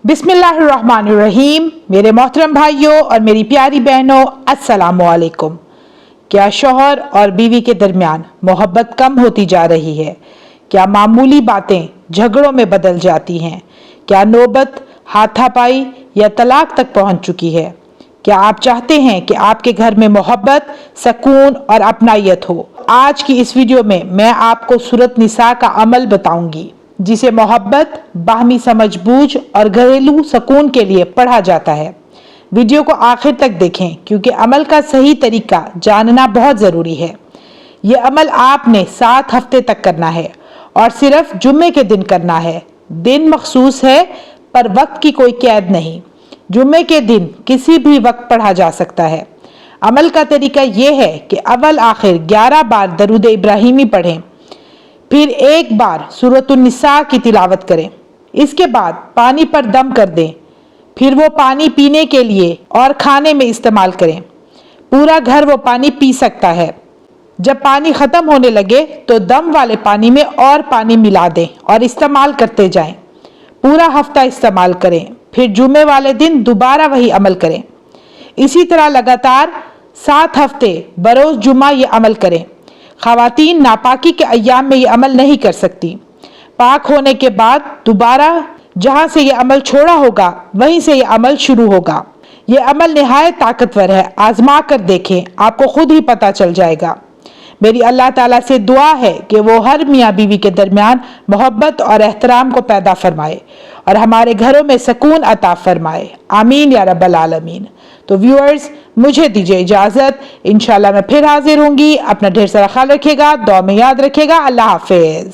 बिस्मिल्लाहिर्रहमानिर्रहीम। मेरे मोहतरम भाइयों और मेरी प्यारी बहनों, अस्सलामु अलैकुम। क्या शौहर और बीवी के दरमियान मोहब्बत कम होती जा रही है? क्या मामूली बातें झगड़ों में बदल जाती हैं? क्या नौबत हाथापाई या तलाक तक पहुंच चुकी है? क्या आप चाहते हैं कि आपके घर में मोहब्बत, सकून और अपनायत हो? आज की इस वीडियो में मैं आपको सूरत निसा का अमल बताऊंगी जिसे मोहब्बत, बाहमी समझबूझ और घरेलू सुकून के लिए पढ़ा जाता है। वीडियो को आखिर तक देखें क्योंकि अमल का सही तरीका जानना बहुत ज़रूरी है। ये अमल आपने 7 हफ्ते तक करना है और सिर्फ जुम्मे के दिन करना है। दिन मखसूस है पर वक्त की कोई कैद नहीं। जुम्मे के दिन किसी भी वक्त पढ़ा जा सकता है। अमल का तरीका ये है कि अव्वल आखिर 11 बार दरूद इब्राहिमी पढ़ें, फिर एक बार सूरत निसा की तिलावत करें। इसके बाद पानी पर दम कर दें, फिर वो पानी पीने के लिए और खाने में इस्तेमाल करें। पूरा घर वो पानी पी सकता है। जब पानी ख़त्म होने लगे तो दम वाले पानी में और पानी मिला दें और इस्तेमाल करते जाएं। पूरा हफ्ता इस्तेमाल करें, फिर जुमे वाले दिन दोबारा वही अमल करें। इसी तरह लगातार 7 हफ्ते बरोज़ जुमा ये अमल करें। ख़वातीन नापाकी के अय्याम में ये अमल नहीं कर सकती। पाक होने के बाद दोबारा जहाँ से ये अमल छोड़ा होगा वहीं से ये अमल शुरू होगा। ये अमल निहायत ताकतवर है, आजमा कर देखें, आपको खुद ही पता चल जाएगा। मेरी अल्लाह ताला से दुआ है कि वो हर मियाँ बीवी के दरमियान मोहब्बत और एहतराम को पैदा फरमाए और हमारे घरों में सुकून अता फरमाए। आमीन या रब्बल आलमीन। तो व्यूअर्स, मुझे दीजिए इजाज़त। इंशाल्लाह मैं फिर हाजिर होंगी। अपना ढेर सारा ख्याल रखिएगा, दुआ में याद रखिएगा। अल्लाह हाफिज़।